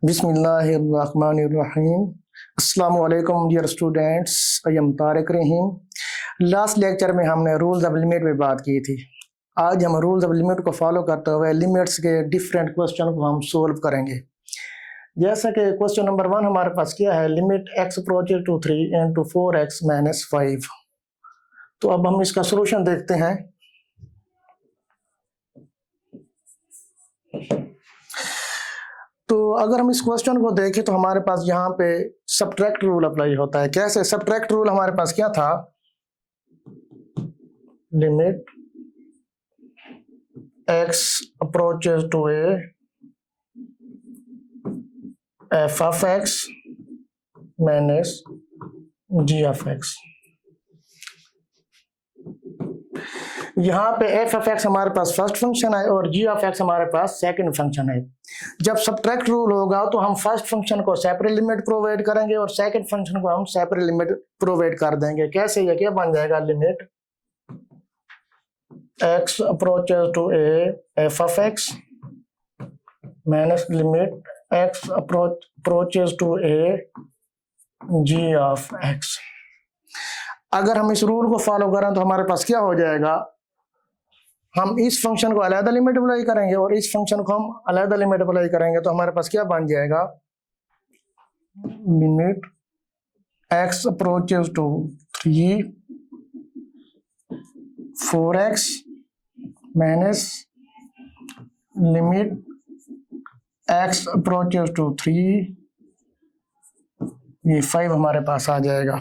बिस्मिल्लाहिर्रहमानिर्रहीम। अस्सलाम वालेकुम dear students, I am Tariq Rahim. Last lecture में हमने रूल्स ऑफ लिमिट पे बात की थी। आज हम रूल्स ऑफ लिमिट को फॉलो करते हुए लिमिट्स के डिफरेंट क्वेश्चन को हम सोल्व करेंगे। जैसा कि क्वेश्चन नंबर 1 हमारे पास क्या है, limit x approaches to 3 into 4x - 5। तो अब हम इसका सोल्यूशन देखते हैं। तो अगर हम इस क्वेश्चन को देखें तो हमारे पास यहाँ पे सब्ट्रैक्ट रूल अप्लाई होता है। कैसे? सब्ट्रैक्ट रूल हमारे पास क्या था, limit x approaches to a f of x minus g of x। यहाँ पे f of x हमारे पास फर्स्ट फंक्शन है और g of x हमारे पास सेकंड फंक्शन है। जब सब्ट्रैक्ट रूल होगा तो हम फर्स्ट फंक्शन को सेपरेट लिमिट प्रोवाइड करेंगे और सेकंड फंक्शन को हम सेपरेट लिमिट प्रोवाइड कर देंगे। कैसे? ये क्या बन जाएगा, limit x approaches to a f of x minus limit x approaches to a g of x। अगर हम इस रूल को फॉलो करें तो हमारे पास क्या हो जाएगा, हम इस फंक्शन को अलग लिमिट अप्लाई करेंगे और इस फंक्शन को हम अलग लिमिट अप्लाई करेंगे तो हमारे पास क्या बन जाएगा, limit x approaches to 3 4x minus limit x approaches to 3 ये 5 हमारे पास आ जाएगा।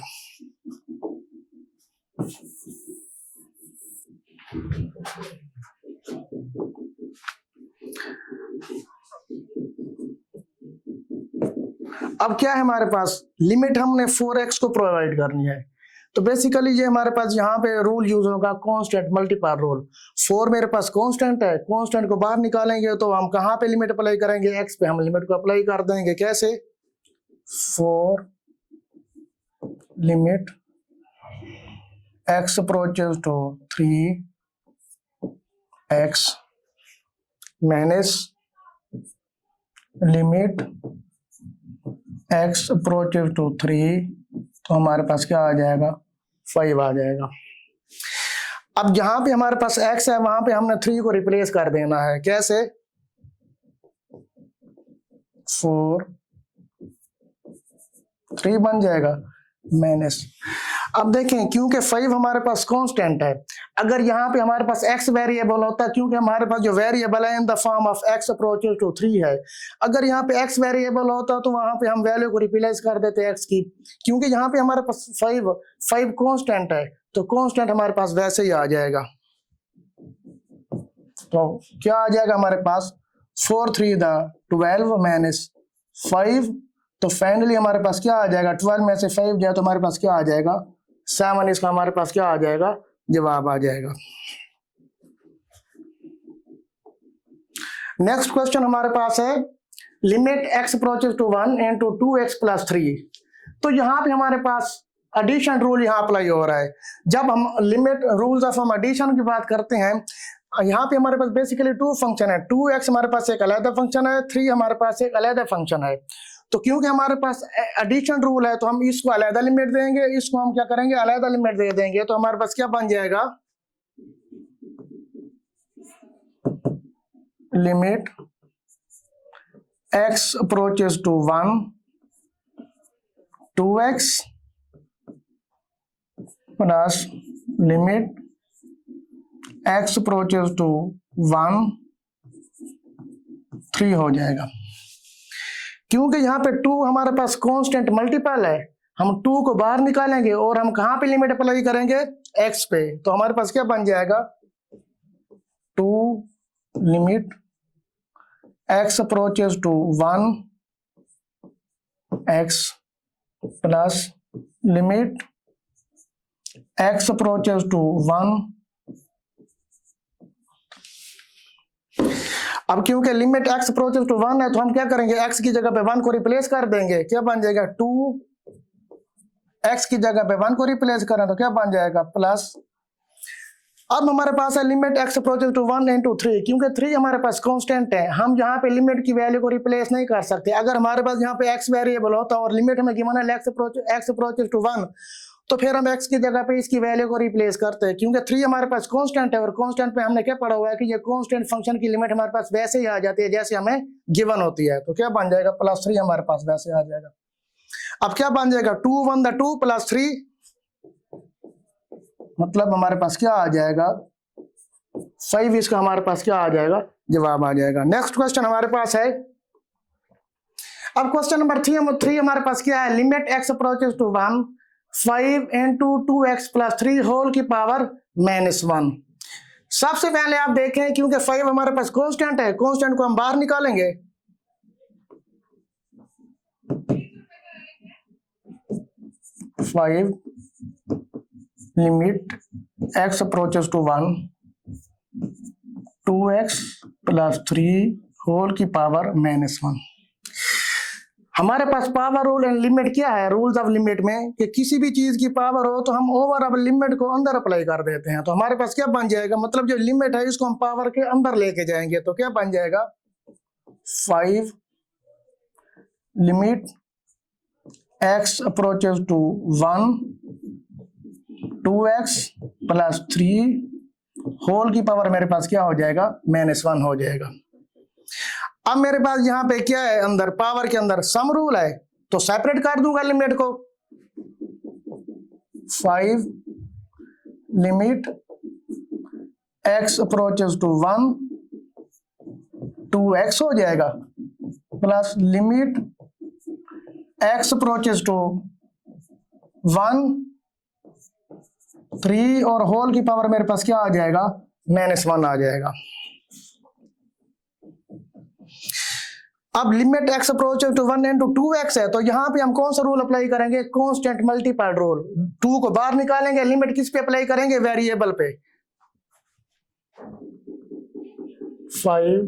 अब क्या है हमारे पास, लिमिट हमने 4x को प्रोवाइड करनी है। तो बेसिकली ये हमारे पास यहाँ पे रूल यूज होगा कांस्टेंट मल्टीपल रूल। 4 मेरे पास कांस्टेंट है, कांस्टेंट को बाहर निकालेंगे तो हम कहाँ पे लिमिट अप्लाई करेंगे, x पे हम लिमिट को अप्लाई कर देंगे। कैसे? 4 limit x approaches to 3x minus limit x approaches to 3 तो हमारे पास क्या आ जाएगा, 5 आ जाएगा। अब जहां पे हमारे पास x है वहां पे हमने 3 को रिप्लेस कर देना है। कैसे? 4 3 बन जाएगा माइनस। अब देखें, क्योंकि 5 हमारे पास कांस्टेंट है, अगर यहाँ पे हमारे पास x वेरिएबल होता, क्योंकि हमारे पास जो वेरिएबल है in the form of x approaches to 3 है, अगर यहाँ पे x वेरिएबल होता तो वहां पे हम वैल्यू को रिप्लेस कर देते x की। क्योंकि यहाँ पे हमारे पास 5 कांस्टेंट है तो कांस्टेंट हमारे पास वैसे ही आ जाएगा। तो क्या आ जाएगा हमारे पास, 4 3 12 माइनस 5। तो फाइनली हमारे पास क्या आ जाएगा, 12 में से 5 जाए तो हमारे पास क्या आ जाएगा, 7। इसका हमारे पास क्या आ जाएगा, जवाब आ जाएगा। नेक्स्ट क्वेश्चन हमारे पास है, limit x approaches to 1 into 2x + 3। तो यहाँ पे हमारे पास एडिशन रूल यहाँ अप्लाई हो रहा है। जब हम लिमिट रूल्स ऑफ हम एडिशन की बात करते हैं, यहाँ पे हमारे पास बेसिकली 2 फंक्शन है। 2x हमारे पास एक अलग फंक्शन है, 3 हमारे पास एक अलग फंक्शन है। तो क्योंकि हमारे पास एडिशन रूल है तो हम इसको अलग लिमिट देंगे, इसको हम क्या करेंगे, अलग लिमिट दे देंगे। तो हमारे पास क्या बन जाएगा, limit x approaches to 1 2x plus limit x approaches to 1 3 हो जाएगा। क्योंकि यहाँ पे 2 हमारे पास कांस्टेंट मल्टीपल है, हम 2 को बाहर निकालेंगे और हम कहाँ पे लिमिट अप्लाई करेंगे, x पे। तो हमारे पास क्या बन जाएगा, 2 limit x approaches to 1 x plus limit x approaches to 1। अब क्योंकि लिमिट x अप्रोचेस टू 1 है तो हम क्या करेंगे, x की जगह पे 1 को रिप्लेस कर देंगे। क्या बन जाएगा, 2 x की जगह पे 1 को रिप्लेस करें तो क्या बन जाएगा, प्लस अब हमारे पास है limit x approaches to 1 into 3, क्योंकि 3 हमारे पास कांस्टेंट है, हम यहाँ पे लिमिट की वैल्यू को रिप्लेस नहीं कर सकते। अगर हमारे पास यहाँ पे एक्स वेरिएबल होता और लिमिट हमें गिवन है एक्स अप्रोचेस टू 1, तो फिर हम एक्स की जगह पे इसकी वैल्यू को रिप्लेस करते हैं, क्योंकि 3 हमारे पास कांस्टेंट है और कांस्टेंट पे हमने क्या पढ़ा हुआ है कि ये कांस्टेंट फंक्शन की लिमिट हमारे पास वैसे ही आ जाती है जैसे हमें गिवन होती है। तो क्या बन जाएगा, +3 हमारे पास वैसे आ जाएगा। अब क्या बन जाएगा, 2 1 2 +3, मतलब हमारे पास क्या आ जाएगा 5, इसका हमारे पास क्या आ जाएगा, जवाब आ जाएगा। नेक्स्ट क्वेश्चन हमारे पास है, अब क्वेश्चन नंबर 3 हमारे पास क्या है, limit x approaches to 1 5 into 2x + 3 whole की पावर -1। सबसे पहले आप देखें, क्योंकि 5 हमारे पास कांस्टेंट है, कांस्टेंट को हम बाहर निकालेंगे, 5 limit x approaches to 1 2x + 3 whole की पावर -1। हमारे पास पावर रूल एंड लिमिट क्या है, रूल्स ऑफ लिमिट में कि किसी भी चीज की पावर हो तो हम ओवर ऑफ लिमिट को अंदर अप्लाई कर देते हैं। तो हमारे पास क्या बन जाएगा, मतलब जो लिमिट है इसको हम पावर के अंदर लेके जाएंगे, तो क्या बन जाएगा 5 limit x approaches to 1 2x + 3 whole की पावर मेरे पास क्या हो जाएगा, -1 हो जाएगा। अब मेरे पास यहाँ पे क्या है, अंदर पावर के अंदर सम रूल है, तो सेपरेट कर दूंगा लिमिट को, 5 limit x approaches to 1 2x हो जाएगा plus limit x approaches to 1 3 और होल की पावर मेरे पास क्या आ जाएगा, -1 आ जाएगा। अब limit x approaches to 1 into 2x है, तो यहां पे हम कौन सा रूल अप्लाई करेंगे, कांस्टेंट मल्टीप्लाइड रूल। 2 को बाहर निकालेंगे, लिमिट किस पे अप्लाई करेंगे, वेरिएबल पे। 5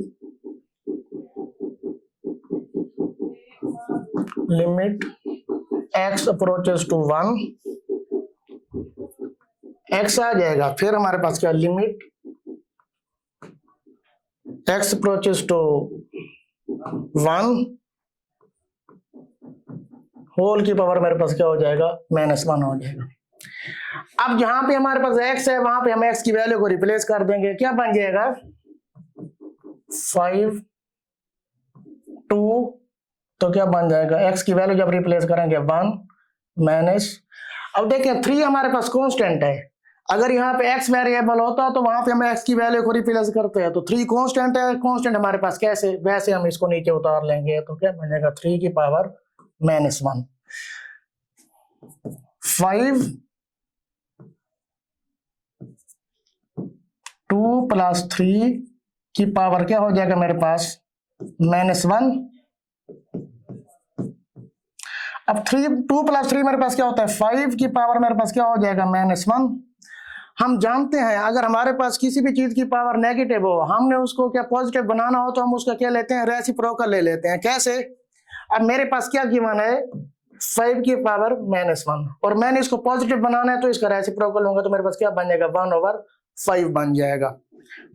limit x approaches to 1 x आ जाएगा, फिर हमारे पास क्या, limit x approaches to 1 whole की पावर मेरे पास क्या हो जाएगा, -1 हो जाएगा। अब जहां पे हमारे पास x है वहां पे हम x की वैल्यू को रिप्लेस कर देंगे, क्या बन जाएगा 5 2, तो क्या बन जाएगा, x की वैल्यू जब रिप्लेस करेंगे 1 माइनस, अब देखिए 3 हमारे पास कांस्टेंट है, अगर यहाँ पे x वेरिएबल होता तो वहां पे हम x की वैल्यू को रिप्लेस करते हैं, तो 3 कांस्टेंट है, कांस्टेंट हमारे पास कैसे, वैसे हम इसको नीचे उतार लेंगे, तो क्या बनेगा 3 की पावर -1। 5 2 + 3 की पावर क्या हो जाएगा मेरे पास, -1। अब 2 + 3 मेरे पास क्या होता है, 5 की पावर मेरे पास क्या हो जाएगा, -1। हम जानते हैं अगर हमारे पास किसी भी चीज की पावर नेगेटिव हो, हमने उसको क्या पॉजिटिव बनाना हो तो हम उसका क्या लेते हैं, रेसिप्रोकल ले लेते हैं। कैसे, अब मेरे पास क्या गिवन है, 5 की पावर -1 और मैंने इसको पॉजिटिव बनाना है तो इसका रेसिप्रोकल होगा, तो मेरे पास क्या बन जाएगा, 1/5 बन जाएगा।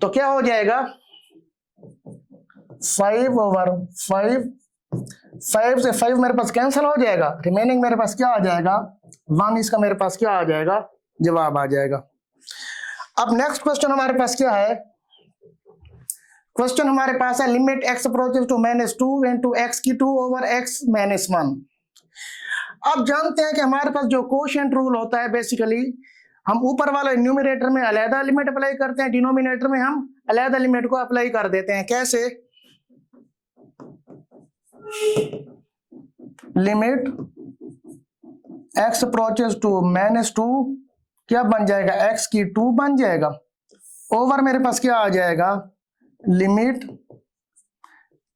तो क्या हो जाएगा 5/5, 5 से 5 मेरे पास कैंसिल हो जाएगा, रिमेनिंग मेरे पास क्या आ जाएगा 1, इसका मेरे पास क्या आ जाएगा, जवाब आ जाएगा। अब नेक्स्ट क्वेश्चन हमारे पास क्या है, क्वेश्चन हमारे पास है limit x approaches to -2 into x⁴x -1। अब जानते हैं कि हमारे पास जो कोशेंट रूल होता है, बेसिकली हम ऊपर वाले न्यूमरेटर में अलग लिमिट अप्लाई करते हैं, डिनोमिनेटर में हम अलग लिमिट को अप्लाई कर देते हैं। कैसे, लिमिट x अप्रोचेस टू -2 क्या बन जाएगा, x⁴ बन जाएगा, ओवर मेरे पास क्या आ जाएगा, limit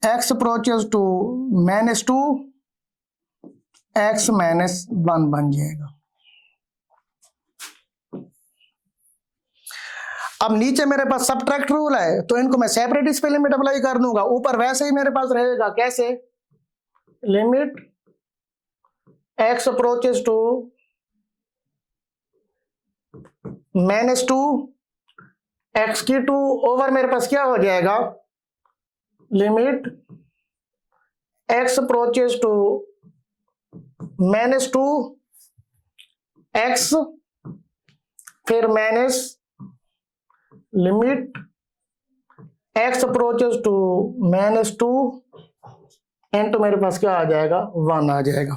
x approaches to -2 x -1 बन जाएगा। अब नीचे मेरे पास सबट्रैक्ट रूल है, तो इनको मैं सेपरेट इस पे लिमिट अप्लाई कर दूंगा, ऊपर वैसे ही मेरे पास रहेगा। कैसे, limit x approaches to -2 x की टू ओवर मेरे पास क्या हो जाएगा, limit x approaches to minus two x, फिर minus limit x approaches to minus two into मेरे पास क्या आ जाएगा, 1 आ जाएगा।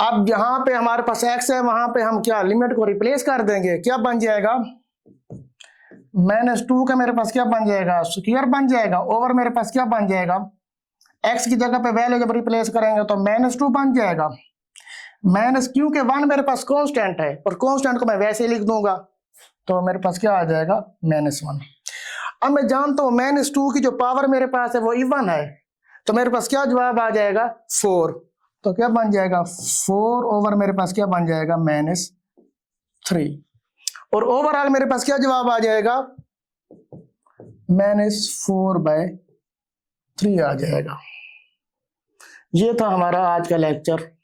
अब जहां पे हमारे पास x है वहां पे हम क्या लिमिट को रिप्लेस कर देंगे, क्या बन जाएगा, -2 का मेरे पास क्या बन जाएगा, स्क्वायर बन जाएगा, ओवर मेरे पास क्या बन जाएगा, x की जगह पे वैल्यू जब रिप्लेस करेंगे तो -2 बन जाएगा। माइनस क्योंकि 1 मेरे पास कांस्टेंट है और कांस्टेंट को मैं वैसे ही लिख दूंगा तो मेरे पास क्या आ जाएगा, -1। अब मैं जानता हूं -2 की जो पावर मेरे पास है वो इवन है, तो मेरे पास क्या जवाब आ जाएगा, 4। तो क्या बन जाएगा, 4 ओवर मेरे पास क्या बन जाएगा, -3। और ओवरऑल मेरे पास क्या जवाब आ जाएगा, -4/3 आ जाएगा। ये था हमारा आज का लेक्चर।